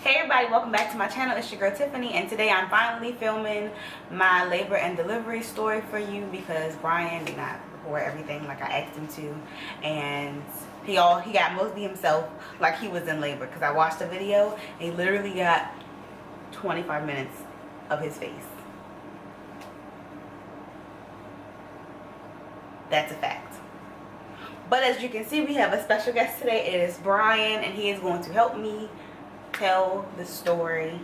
Hey everybody, welcome back to my channel. It's your girl Tiffany, and today I'm finally filming my labor and delivery story for you because Brian did not record everything like I asked him to, and he got mostly himself like he was in labor, because I watched the video and he literally got 25 minutes of his face. That's a fact. But as you can see, we have a special guest today. It is Brian, and he is going to help me tell the story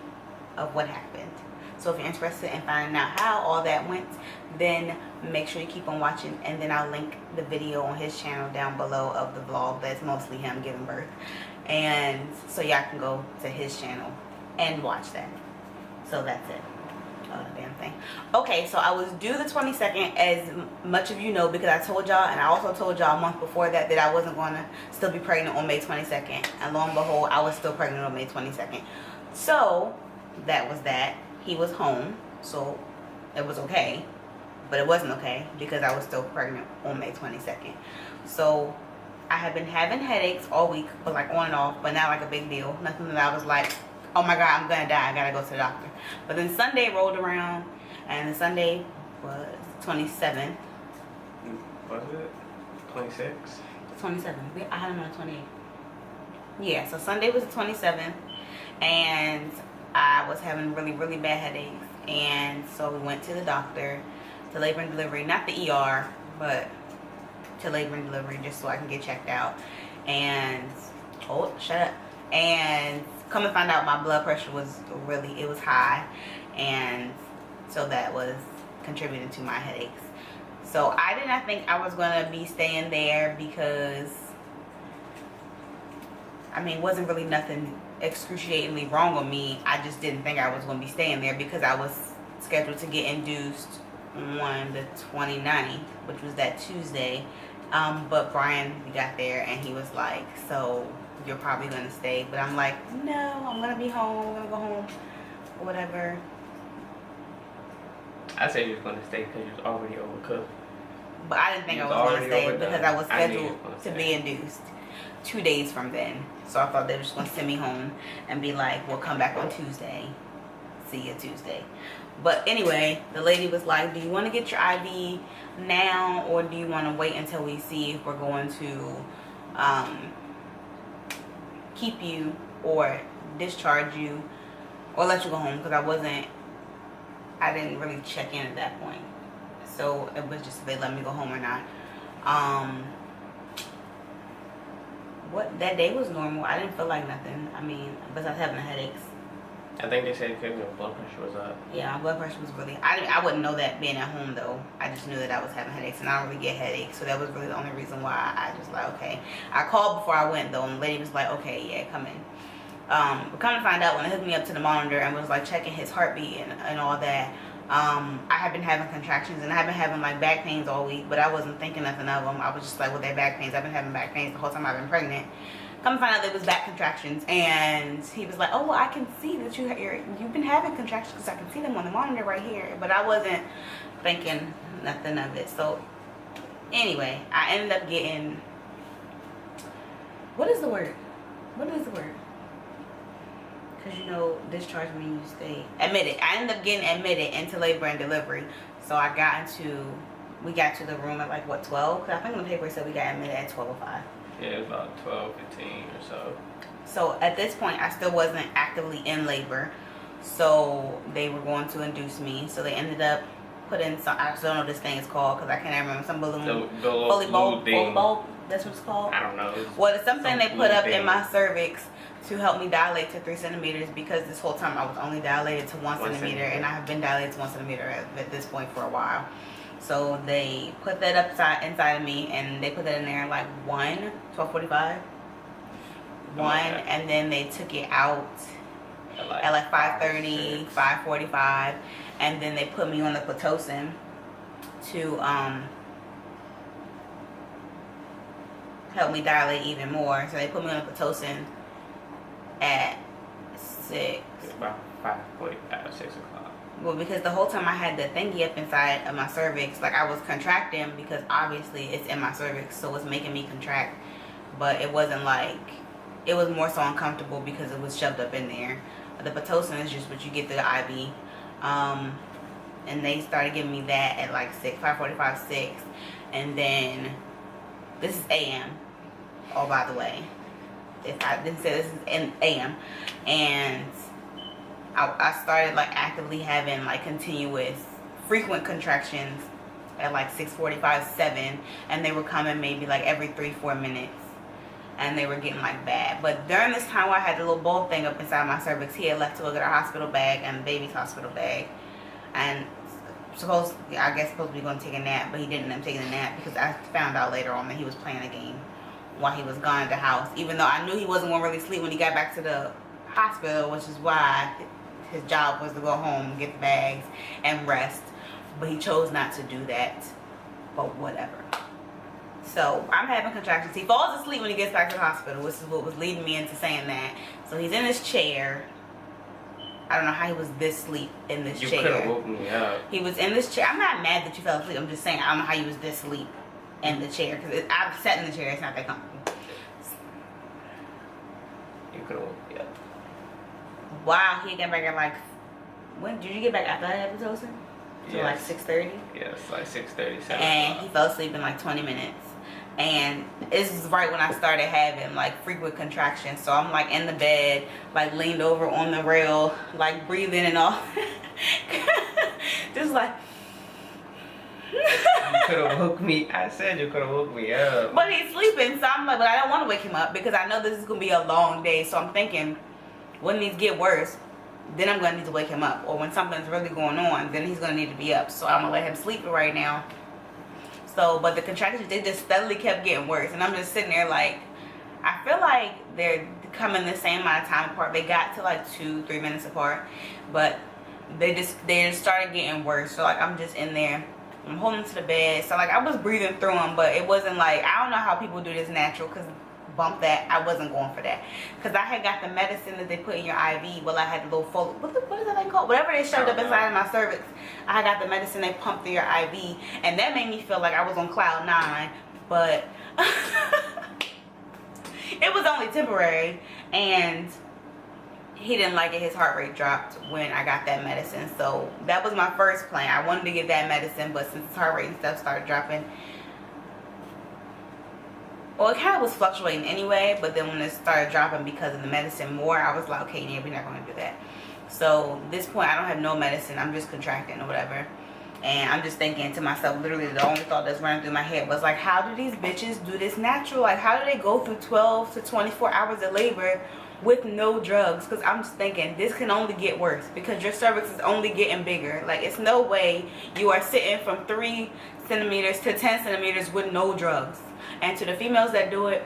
of what happened. So if you're interested in finding out how all that went, then make sure you keep on watching, and then I'll link the video on his channel down below of the vlog that's mostly him giving birth, and so y'all can go to his channel and watch that. So that's it. Oh, damn thing. Okay, so I was due the 22nd, as much of you know, because I told y'all, and I also told y'all a month before that I wasn't going to still be pregnant on May 22nd, and lo and behold, I was still pregnant on May 22nd. So that was that. He was home, so it was okay, but it wasn't okay because I was still pregnant on May 22nd. So I have been having headaches all week, but like on and off, but not like a big deal. Nothing that I was like, oh my god, I'm gonna die, I gotta go to the doctor. But then Sunday rolled around, and the Sunday was 27th. Was it 26? 27. I had him on the 28th. Yeah, so Sunday was the 27th, and I was having really bad headaches, and so we went to the doctor, to labor and delivery, not the ER, but to labor and delivery, just so I can get checked out. And oh, shut up. And come and find out, my blood pressure was it was high, and so that was contributing to my headaches. So I did not think I was going to be staying there because, I mean, it wasn't really nothing excruciatingly wrong with me. I just didn't think I was going to be staying there because I was scheduled to get induced on the 29th, which was that Tuesday. But Brian got there and he was like, so you're probably going to stay. But I'm like, no, I'm going to be home. I'm going to go home or whatever. I said you was going to stay because you was already overcooked. But I didn't think I was going to stay because I was scheduled to be induced 2 days from then. So I thought they were just going to send me home and be like, we'll come back on Tuesday. See you Tuesday. But anyway, the lady was like, do you want to get your IV now, or do you want to wait until we see if we're going to keep you or discharge you or let you go home? Because I didn't really check in at that point. So it was just if they let me go home or not. What that day was normal. I didn't feel like nothing. I mean, besides having the headaches. I think they said because your blood pressure was up. Yeah, my blood pressure was really... I wouldn't know that being at home, though. I just knew that I was having headaches, and I don't really get headaches. So that was really the only reason why I just like, okay. I called before I went, though, and the lady was like, okay, yeah, come in. But come to find out, when they hooked me up to the monitor and was like checking his heartbeat and all that, I have been having contractions, and I've been having like back pains all week, but I wasn't thinking nothing of them. I was just like, well, they're back pains. I've been having back pains the whole time I've been pregnant. Come to find out there was back contractions, and he was like, oh, well, I can see that you've been having contractions because I can see them on the monitor right here. But I wasn't thinking nothing of it. So anyway, I ended up getting, what is the word? Because, you know, discharge means you stay admitted. I ended up getting admitted into labor and delivery. So we got to the room at like, what, 12? Because I think on the paper said we got admitted at 12:05. Yeah, it was about 12, 15 or so. So at this point, I still wasn't actively in labor. So they were going to induce me. So they ended up putting some, I still don't know what this thing is called because I can't remember, some balloon. Fully bulb, that's what it's called? I don't know. Well, it's something they put up in my cervix to help me dilate to 3 centimeters, because this whole time I was only dilated to 1 centimeter, and I have been dilated to 1 centimeter at this point for a while. So they put that inside of me, and they put that in there like 12:45. And then they took it out at like 5:30, 5:45, and then they put me on the Pitocin to help me dilate even more. So they put me on the Pitocin at 6. About 5:45, 6 o'clock. Well, because the whole time I had the thingy up inside of my cervix, like I was contracting because obviously it's in my cervix, so it's making me contract. But it wasn't like it was more so uncomfortable because it was shoved up in there. The Pitocin is just what you get through the IV. And they started giving me that at like 5:45, 6. And then, this is AM. Oh, by the way. If I didn't say this is in AM. And I started like actively having like continuous, frequent contractions at like 6:45, 7. And they were coming maybe like every 3-4 minutes. And they were getting like bad. But during this time where I had the little bulb thing up inside my cervix, he had left to go get our hospital bag and the baby's hospital bag. And supposed to be going to take a nap, but he didn't end up taking a nap because I found out later on that he was playing a game while he was gone at the house. Even though I knew he wasn't going to really sleep when he got back to the hospital, which is why his job was to go home, get the bags, and rest. But he chose not to do that. But whatever. So I'm having contractions. He falls asleep when he gets back to the hospital, which is what was leading me into saying that. So he's in his chair. I don't know how he was this asleep in this chair. You could have woke me up. He was in this chair. I'm not mad that you fell asleep. I'm just saying I don't know how he was this asleep in the chair. Because I've sat in the chair. It's not that comfortable. You could have woke me up. Wow, he got back at like... When did you get back after that episode? So like 6:30? Yes, like 6:30, 7 And he fell asleep in like 20 minutes. And this is right when I started having like frequent contractions. So I'm like in the bed, like leaned over on the rail, like breathing and all. Just like. You could have woke me. I said you could have woke me up. But he's sleeping, so I'm like, but I don't want to wake him up because I know this is going to be a long day. So I'm thinking, when these get worse, then I'm going to need to wake him up. Or when something's really going on, then he's going to need to be up. So I'm going to let him sleep right now. So, but the contractions, they just steadily kept getting worse. And I'm just sitting there like, I feel like they're coming the same amount of time apart. They got to like 2-3 minutes apart. But they just started getting worse. So like I'm just in there. I'm holding to the bed. So like I was breathing through them. But it wasn't like, I don't know how people do this natural. Because bump that, I wasn't going for that. Because I had got the medicine that they put in your IV. Well, I had the little fold. What is that thing called? Whatever they shoved up inside of my cervix. I had got the medicine they pumped through your IV. And that made me feel like I was on cloud 9. But it was only temporary. And he didn't like it. His heart rate dropped when I got that medicine. So that was my first plan. I wanted to get that medicine. But since his heart rate and stuff started dropping, well, it kind of was fluctuating anyway, but then when it started dropping because of the medicine more, I was like, okay, yeah, we're not going to do that. So, at this point, I don't have no medicine. I'm just contracting or whatever. And I'm just thinking to myself, literally, the only thought that's running through my head was like, how do these bitches do this natural? Like, how do they go through 12 to 24 hours of labor with no drugs? Because I'm just thinking, this can only get worse because your cervix is only getting bigger. Like, it's no way you are sitting from 3 centimeters to 10 centimeters with no drugs. And to the females that do it,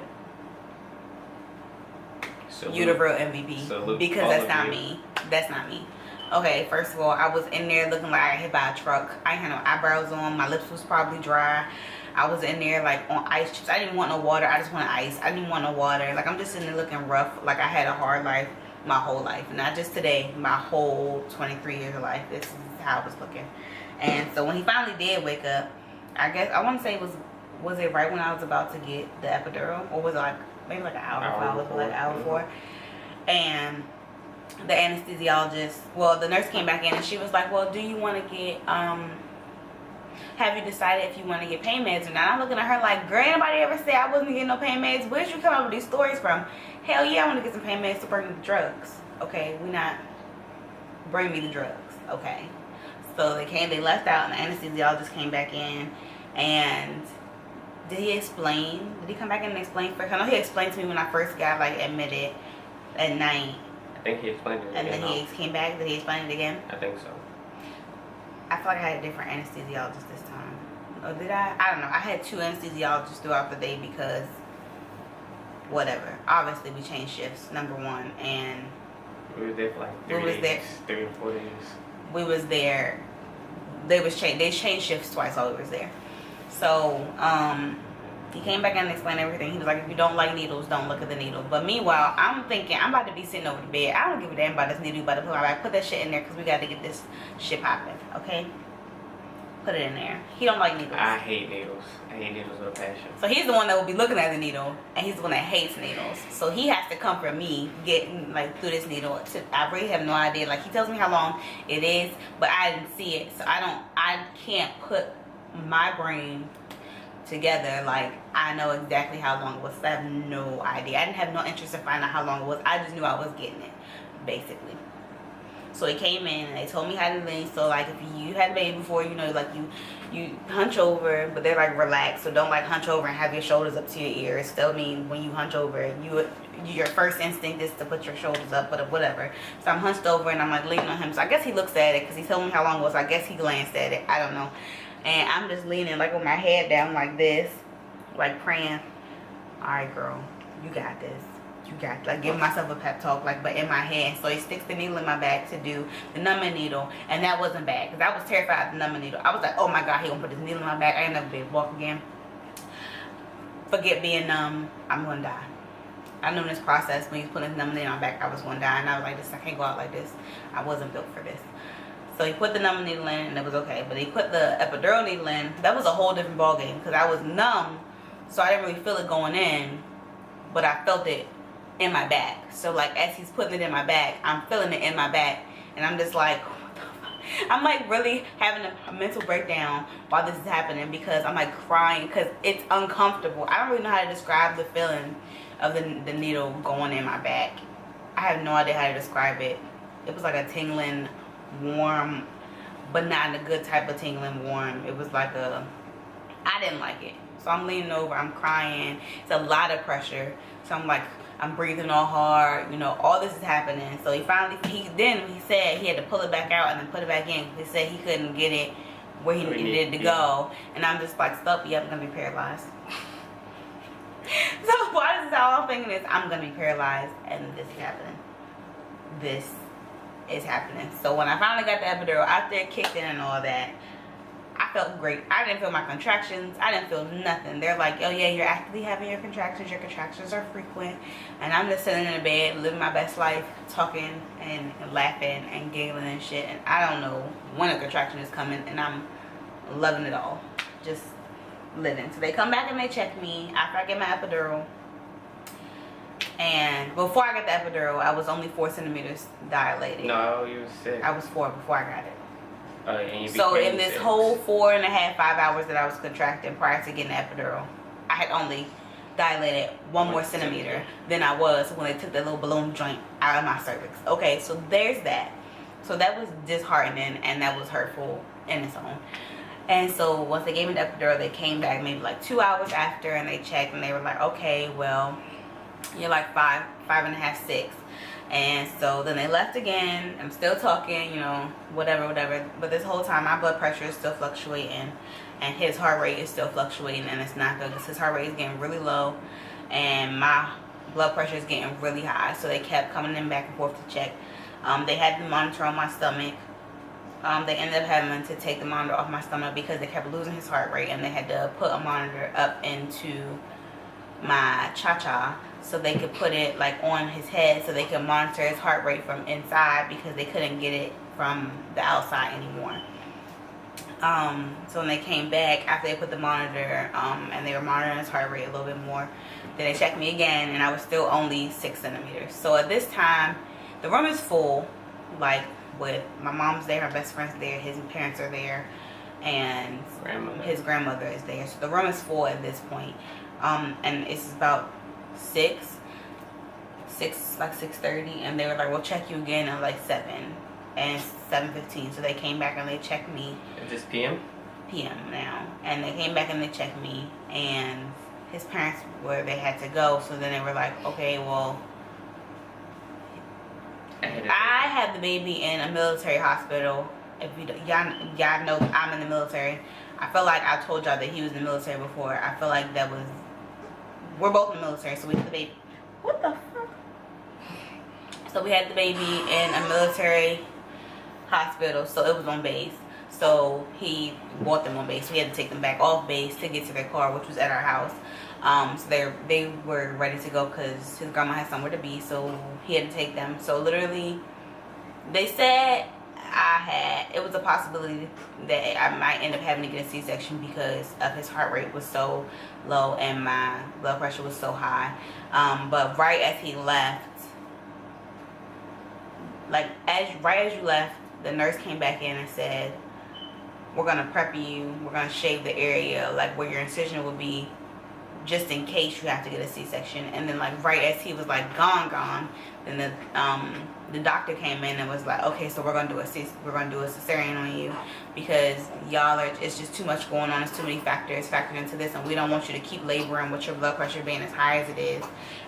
you the real MVP. Because that's not me. That's not me. Okay, first of all, I was in there looking like I got hit by a truck. I had no eyebrows on. My lips was probably dry. I was in there like on ice chips. I didn't want no water. I just wanted ice. I didn't want no water. Like I'm just in there looking rough. Like I had a hard life my whole life. Not just today. My whole 23 years of life. This is how I was looking. And so when he finally did wake up, I guess I want to say was it right when I was about to get the epidural? Or was it like, maybe like an hour before? I was like an hour before. And the anesthesiologist, well, the nurse came back in and she was like, well, do you want to get, have you decided if you want to get pain meds or not? I'm looking at her like, girl, anybody ever say I wasn't getting no pain meds? Where'd you come up with these stories from? Hell yeah, I want to get some pain meds to bring me the drugs. Okay, bring me the drugs. Okay. So they left out and the anesthesiologist came back in and did he come back in and explain first? I know he explained to me when I first got like admitted at night. I think he explained it again. And then he came back. Did he explain it again? I think so. I feel like I had a different anesthesiologist this time. Or did I? I don't know. I had 2 anesthesiologists throughout the day because whatever. Obviously, we changed shifts, number 1. And we were there for like 3 days, 3 or 4 days. We was there. They changed shifts twice while we was there. So, he came back in and explained everything. He was like, if you don't like needles, don't look at the needle. But meanwhile, I'm thinking, I'm about to be sitting over the bed. I don't give a damn about this needle. You about to put that shit in there because we got to get this shit popping, okay? put it in there. He don't like needles. I hate needles. I hate needles with a passion. So he's the one that will be looking at the needle, and he's the one that hates needles. So he has to comfort me getting like through this needle. I really have no idea. Like, he tells me how long it is, but I didn't see it, so I can't put my brain together. Like, I know exactly how long it was. I have no idea. I didn't have no interest in finding out how long it was. I just knew I was getting it, basically. So he came in and they told me how to lean. So like, if you had a baby before, you know, like you hunch over, but they're like relaxed. So don't like hunch over and have your shoulders up to your ears. Still mean when you hunch over, your first instinct is to put your shoulders up, but whatever. So I'm hunched over and I'm like leaning on him. So I guess he looks at it because he told me how long it was. I guess he glanced at it. I don't know. And I'm just leaning like with my head down like this, like praying. All right, girl, you got this. You got, like, giving myself a pep talk, like, but in my hand. So he sticks the needle in my back to do the numbing needle, and that wasn't bad because I was terrified of the numbing needle. I was like, oh my god, he gonna put this needle in my back. I ain't never be able to walk again. Forget being numb. I'm gonna die. I knew in this process when he's putting this numbing needle on my back, I was gonna die, and I was like, I can't go out like this. I wasn't built for this. So he put the numbing needle in, and it was okay. But he put the epidural needle in. That was a whole different ballgame because I was numb, so I didn't really feel it going in, but I felt it in my back. So like, as he's putting it in my back, I'm feeling it in my back, and I'm just like, what the fuck? I'm like really having a mental breakdown while this is happening because I'm like crying because it's uncomfortable. I don't really know how to describe the feeling of the needle going in my back. I have no idea how to describe it. It was like a tingling, warm, but not in a good type of tingling warm. It was like I didn't like it. So I'm leaning over, I'm crying. It's a lot of pressure. So I'm breathing all hard, you know, all this is happening. So he said he had to pull it back out and then put it back in. He said he couldn't get it where he needed to go. And I'm just like, stop, yeah, I'm going to be paralyzed. So why this is how I'm thinking is I'm going to be paralyzed and this is happening. This is happening. So when I finally got the epidural, after it kicked in and all that, I felt great. I didn't feel my contractions. I didn't feel nothing. They're like, oh yeah, you're actively having your contractions. Your contractions are frequent. And I'm just sitting in the bed, living my best life, talking and laughing and giggling and shit. And I don't know when a contraction is coming, and I'm loving it all. Just living. So they come back and they check me after I get my epidural. And before I got the epidural, I was only 4 centimeters dilated. No, you were 6. I was 4 before I got it. And So in this whole 4.5, 5 hours that I was contracting prior to getting the epidural, I had only dilated 1 more centimeter than I was when they took that little balloon joint out of my cervix. Okay, so there's that. So that was disheartening and that was hurtful in its own. And so once they gave me the epidural, they came back maybe like 2 hours after and they checked and they were like, okay, well, you're like 5.5, 6. And so then they left again. I'm still talking, you know, whatever. But this whole time, my blood pressure is still fluctuating. And his heart rate is still fluctuating. And it's not good because his heart rate is getting really low. And my blood pressure is getting really high. So they kept coming in back and forth to check. They had the monitor on my stomach. They ended up having to take the monitor off my stomach because they kept losing his heart rate. And they had to put a monitor up into my cha-cha, so they could put it like on his head so they could monitor his heart rate from inside because they couldn't get it from the outside anymore. So when they came back after they put the monitor and they were monitoring his heart rate a little bit more, then they checked me again and I was still only 6 centimeters. So at this time the room is full, like with my mom's there, my best friend's there, his parents are there, and his grandmother is there. So the room is full at this point. And it's about 6, like 6:30, and they were like, we'll check you again at like 7 and 7:15. So they came back and they checked me. Is this PM? PM now. And they came back and they checked me, and his parents they had to go. So then they were like, okay, well, I had the baby in a military hospital. If y'all know, I'm in the military. I feel like I told y'all that he was in the military before. I feel like we're both in the military, so we had the baby. What the fuck? So we had the baby in a military hospital, so it was on base. So he brought them on base. So we had to take them back off base to get to their car, which was at our house. So they were ready to go because his grandma had somewhere to be, so he had to take them. So literally, they said it was a possibility that I might end up having to get a C-section because of his heart rate was so low and my blood pressure was so high. But right as he left, right as you left, the nurse came back in and said, we're gonna prep you, we're gonna shave the area like where your incision will be, just in case you have to get a C-section. And then like right as he was like gone, then the doctor came in and was like, okay, so we're gonna do a cesarean on you because it's just too much going on. There's too many factors factored into this, and we don't want you to keep laboring with your blood pressure being as high as it is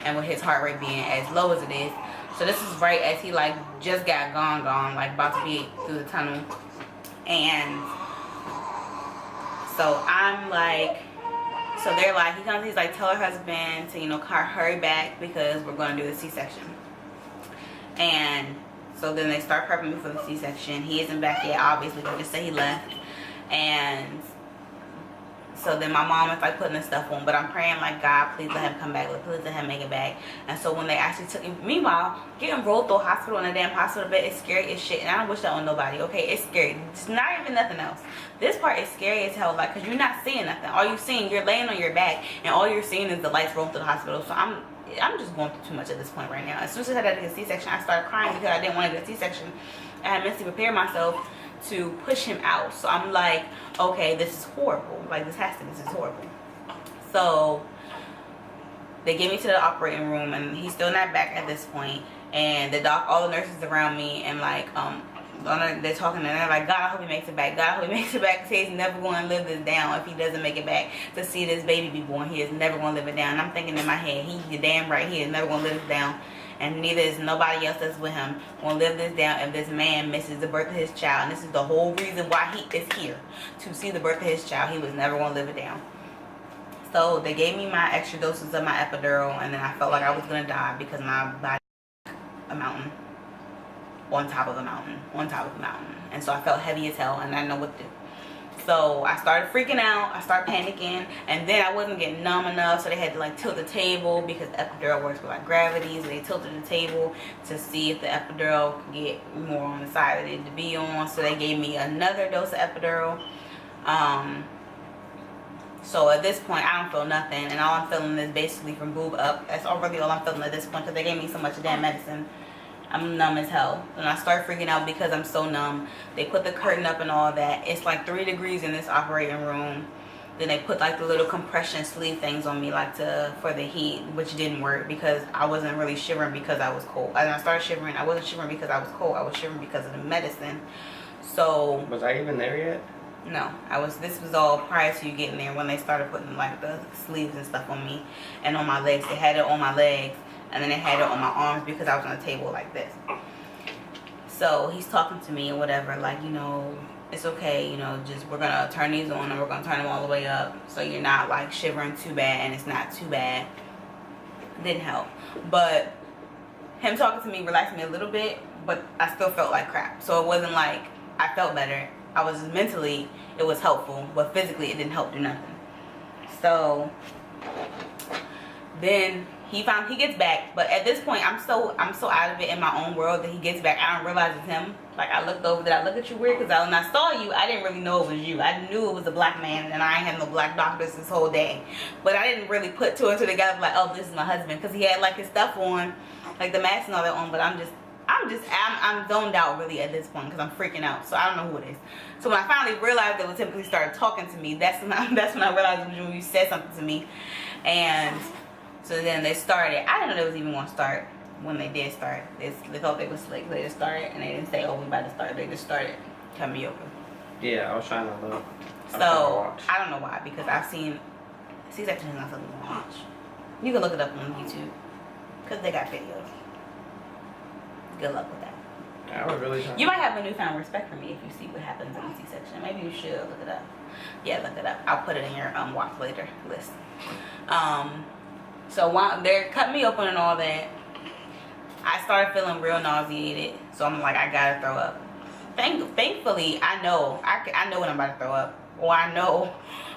and with his heart rate being as low as it is. So this is right as he like just got gone, like about to be through the tunnel. And so I'm like, so they're like, he's like, tell her husband to, you know, hurry back because we're going to do the C-section. And so then they start prepping me for the C-section. He isn't back yet, obviously, but just say he left. And so then my mom is like putting this stuff on, but I'm praying like, God, please let him come back, please let him make it back. And so when they actually took him, meanwhile, getting rolled through a hospital in a damn hospital bed is scary as shit, and I don't wish that on nobody, okay? It's scary. It's not even nothing else. This part is scary as hell, like, because you're not seeing nothing. All you're seeing, you're laying on your back, and all you're seeing is the lights rolling through the hospital. So I'm just going through too much at this point right now. As soon as I had to get a C-section, I started crying because I didn't want to get a C-section. I had mentally prepared myself to push him out. So I'm like, okay, this is horrible. Like, this is horrible. So they get me to the operating room, and he's still not back at this point. And all the nurses around me, and like, they're talking, and they're like, God, I hope he makes it back. God, I hope he makes it back, because he's never going to live this down if he doesn't make it back to see this baby be born. He is never going to live it down. And I'm thinking in my head, you're damn right, he is never going to live this down. And neither is nobody else that's with him going to live this down if this man misses the birth of his child. And this is the whole reason why he is here, to see the birth of his child. He was never going to live it down. So they gave me my extra doses of my epidural, and then I felt like I was going to die because my body was a mountain on top of a mountain on top of a mountain. And so I felt heavy as hell, and I didn't know what to do. So I started freaking out, I started panicking, and then I wasn't getting numb enough, so they had to like tilt the table because the epidural works with like gravity. So they tilted the table to see if the epidural could get more on the side that it needed to be on. So they gave me another dose of epidural. So at this point, I don't feel nothing, and all I'm feeling is basically from boob up. That's really all I'm feeling at this point, because they gave me so much damn medicine. I'm numb as hell, and I start freaking out because I'm so numb. They put the curtain up and all that. It's like 3 degrees in this operating room. Then they put like the little compression sleeve things on me, like for the heat, which didn't work because I wasn't really shivering because I was cold. And I started shivering. I wasn't shivering because I was cold. I was shivering because of the medicine. So was I even there yet? No, this was all prior to you getting there, when they started putting like the sleeves and stuff on me and on my legs. They had it on my legs, and then they had it on my arms because I was on a table like this. So he's talking to me and whatever, like, you know, it's okay, you know, just we're gonna turn these on and we're gonna turn them all the way up so you're not like shivering too bad, and it's not too bad. Didn't help. But him talking to me relaxed me a little bit, but I still felt like crap. So it wasn't like I felt better. I was mentally, it was helpful, but physically it didn't help do nothing. So then he gets back, but at this point I'm so out of it in my own world that he gets back. I don't realize it's him. Like, I looked over, did I look at you weird? Because when I saw you, I didn't really know it was you. I knew it was a black man, and I ain't had no black doctors this whole day. But I didn't really put 2 and 2 together, like, oh, this is my husband, because he had like his stuff on, like the mask and all that on. But I'm zoned out really at this point because I'm freaking out. So I don't know who it is. So when I finally realized it was him, because he started talking to me, that's when I realized it was when you said something to me. And so then they started. I didn't know they was even going to start when they did start. They thought they was slick. They just started, and they didn't say, oh, we about to start. They just started cutting me open. Yeah, I was trying to look. So I don't know why, because I've seen C-section is not something you want to watch. You can look it up on YouTube because they got videos. Good luck with that. I was really trying. You might have a newfound respect for me if you see what happens in a C-section. Maybe you should look it up. Yeah, look it up. I'll put it in your watch later list. So while they're cutting me open and all that, I started feeling real nauseated. So I'm like, I gotta throw up. Thankfully, I know when I'm about to throw up, or I know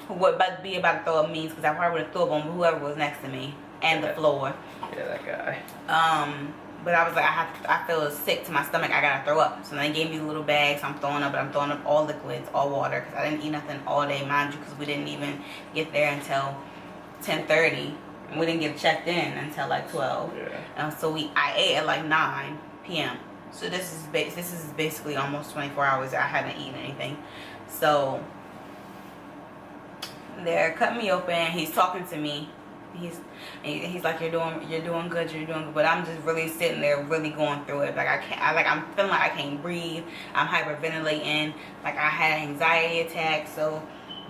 what about to throw up means, because I probably would have threw up on whoever was next to me and the floor. Yeah, that guy. But I was like, I feel sick to my stomach. I gotta throw up. So they gave me a little bag. So I'm throwing up, but I'm throwing up all liquids, all water, because I didn't eat nothing all day, mind you, because we didn't even get there until 10:30, and we didn't get checked in until like 12. Yeah. So I ate at like 9 p.m. So this is basically almost 24 hours that I haven't eaten anything. So they're cutting me open. He's talking to me. He's like, you're doing good, but I'm just really sitting there, really going through it. Like I'm feeling like I can't breathe. I'm hyperventilating. Like I had an anxiety attack. So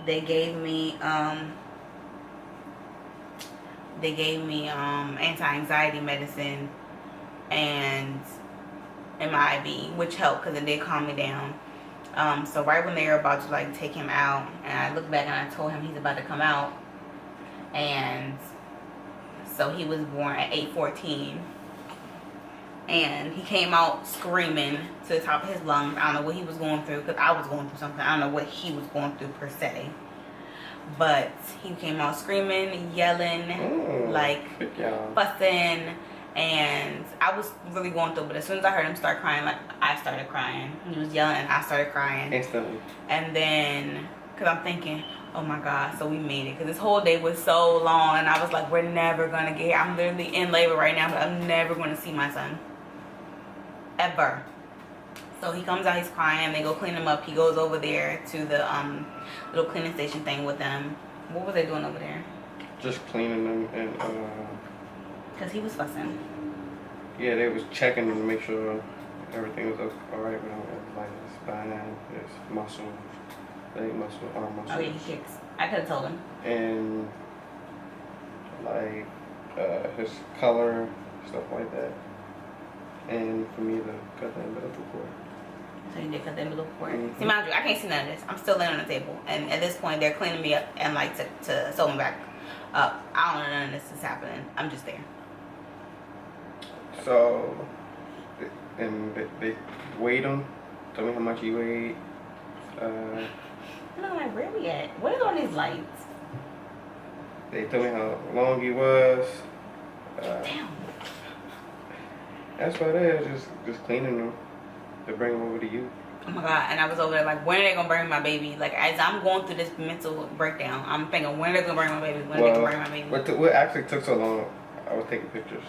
they gave me anti-anxiety medicine and my IV, which helped because it did calm me down. So right when they were about to like take him out, and I looked back and I told him he's about to come out, and so he was born at 8:14, and he came out screaming to the top of his lungs. I don't know what he was going through, because I was going through something. I don't know what he was going through per se, but he came out screaming, yelling, like fussing, and I was really going through it. But as soon as I heard him start crying, like I started crying. He was yelling and I started crying instantly. And then, because I'm thinking, oh my God, so we made it. Because this whole day was so long, and I was like, we're never going to get here. I'm literally in labor right now, but I'm never going to see my son. Ever. So he comes out, he's crying. They go clean him up. He goes over there to the little cleaning station thing with them. What was they doing over there? Just cleaning them and... Because he was fussing. Yeah, they was checking to make sure everything was alright with him. Like his spine, his muscle, leg muscle, arm muscle. Oh yeah, he kicks. I could have told him. And like his color, stuff like that. And for me to cut the umbilical cord. So you did cut the umbilical cord. Mm-hmm. See, mind you, I can't see none of this. I'm still laying on the table, and at this point, they're cleaning me up and like to sew me back up. I don't know none of this is happening. I'm just there. So, and they weighed him. Told me how much he weighed. And I'm like, where we at? What is all these lights? They told me how long he was. Damn. That's what it is. Just cleaning him to bring him over to you. Oh my God. And I was over there like, when are they gonna bring my baby? Like, as I'm going through this mental breakdown, I'm thinking, when are they gonna bring my baby? When are they gonna bring my baby? What actually took so long, I was taking pictures.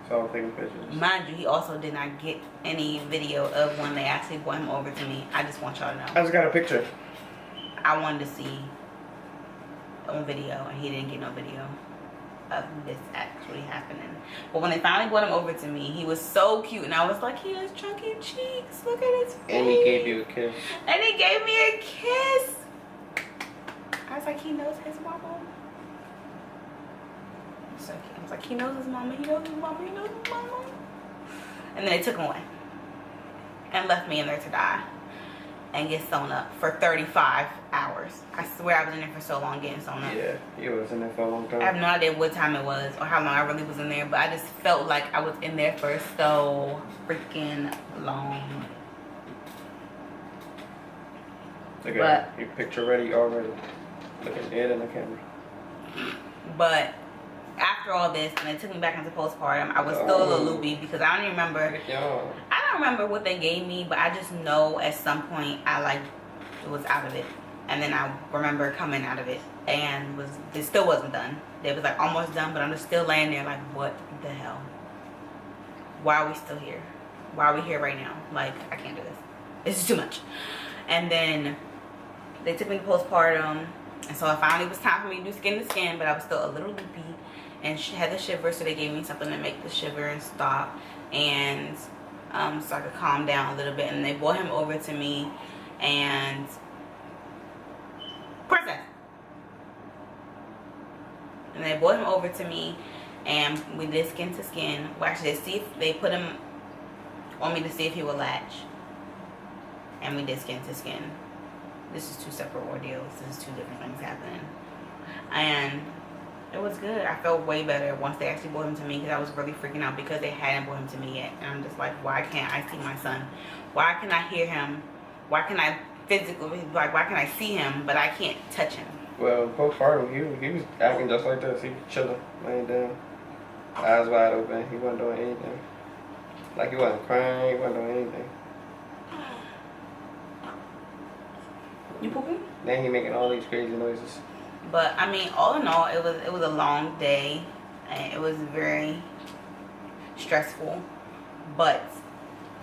So I was taking pictures. Mind you, he also did not get any video of when they actually brought him over to me. I just want y'all to know. I just got a picture. I wanted to see on video, and he didn't get no video of this actually happening. But when they finally brought him over to me, he was so cute, and I was like, he has chunky cheeks. Look at his face. And he gave you a kiss. And he gave me a kiss. I was like, he knows his mama. I was like, he knows his mama, he knows his mama, he knows his mama. And then they took him away and left me in there to die and get sewn up for 35 hours. I swear I was in there for so long getting sewn up. Yeah, you was in there for a long time. I have no idea what time it was or how long I really was in there, but I just felt like I was in there for so freaking long. Look at your picture ready already. Look at Aidan in the camera. But after all this, and they took me back into postpartum, I was still a little loopy because I don't even remember. I don't remember what they gave me, but I just know at some point I was out of it, and then I remember coming out of it, and it still wasn't done. It was like almost done, but I'm just still laying there like, what the hell? Why are we still here? Why are we here right now? Like, I can't do this. This is too much. And then they took me to postpartum, and so it finally was time for me to do skin to skin, but I was still a little loopy and had the shiver, so they gave me something to make the shiver and stop, and so I could calm down a little bit. And they brought him over to me, and princess. And they brought him over to me, and we did skin to skin. Well, actually, they put him on me to see if he would latch, and we did skin to skin. This is two separate ordeals. This is two different things happening, and it was good. I felt way better once they actually brought him to me, because I was really freaking out because they hadn't brought him to me yet. And I'm just like, why can't I see my son? Why can I hear him? Why can I physically, like, why can I see him, but I can't touch him? Well, postpartum, he was acting just like this. He was chilling, laying down. Eyes wide open. He wasn't doing anything. Like he wasn't crying. He wasn't doing anything. You pooping? Then he making all these crazy noises. But I mean, all in all, it was a long day, and it was very stressful. But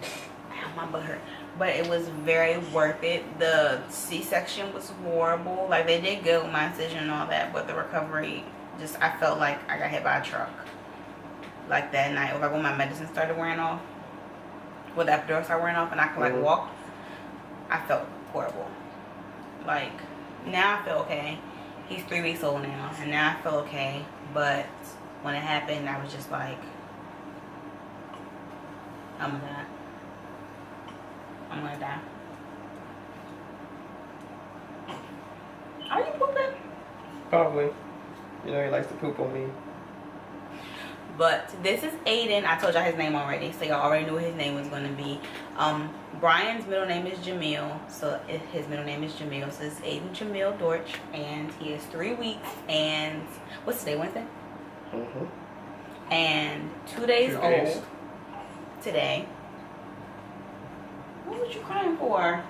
ow, my butt hurt. But it was very worth it. The C-section was horrible. Like, they did good with my incision and all that, but the recovery, just, I felt like I got hit by a truck. Like that night, like when my medicine started wearing off, when the epidural started wearing off, and I could like walk, I felt horrible. Like, now I feel okay. He's 3 weeks old now, and now I feel okay. But when it happened, I was just like, I'm gonna die. I'm gonna die. Are you pooping? Probably. You know he likes to poop on me. But this is Aidan. I told y'all his name already, so y'all already knew what his name was going to be. Bryans' middle name is Jamil, so his middle name is Jamil. So it's Aidan Jamil Dortch, and he is 3 weeks, and what's today, Wednesday? And 2 days old today. What was you crying for?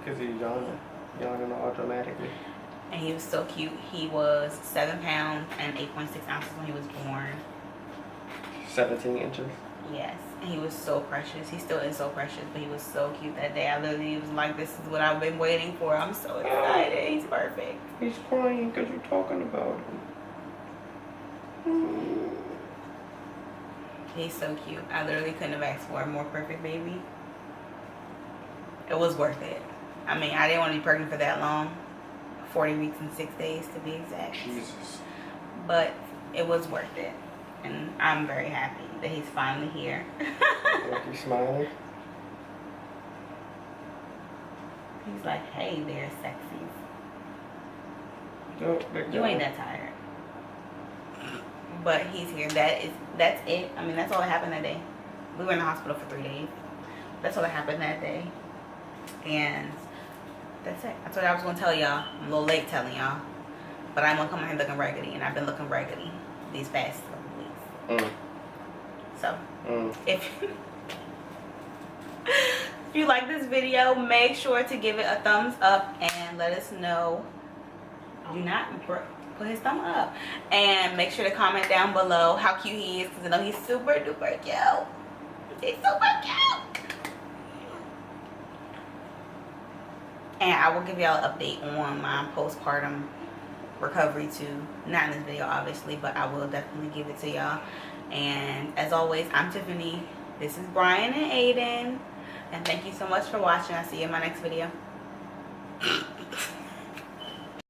Because he's yawning automatically. And he was so cute. He was 7 pounds and 8.6 ounces when he was born. 17 inches. Yes. And he was so precious. He still is so precious, but he was so cute that day. I literally was like, this is what I've been waiting for. I'm so excited. He's perfect. He's crying because you're talking about him. He's so cute. I literally couldn't have asked for a more perfect baby. It was worth it. I mean, I didn't want to be pregnant for that long. 40 weeks and 6 days to be exact. Jesus. But it was worth it. And I'm very happy that he's finally here. Look, you smiling? He's like, hey there, sexies. Oh, You ain't that tired. But he's here. That's it. I mean, that's all that happened that day. We were in the hospital for 3 days. That's all that happened that day. And that's it. I told you I was going to tell y'all. I'm a little late telling y'all. But I'm going to come in here looking raggedy. And I've been looking raggedy these past couple weeks. So, if you like this video, make sure to give it a thumbs up. And let us know. Do not put his thumb up. And make sure to comment down below how cute he is. Because I know he's super duper cute. He's super cute. And I will give y'all an update on my postpartum recovery too. Not in this video, obviously, but I will definitely give it to y'all. And as always, I'm Tiffany. This is Brian and Aidan. And thank you so much for watching. I'll see you in my next video.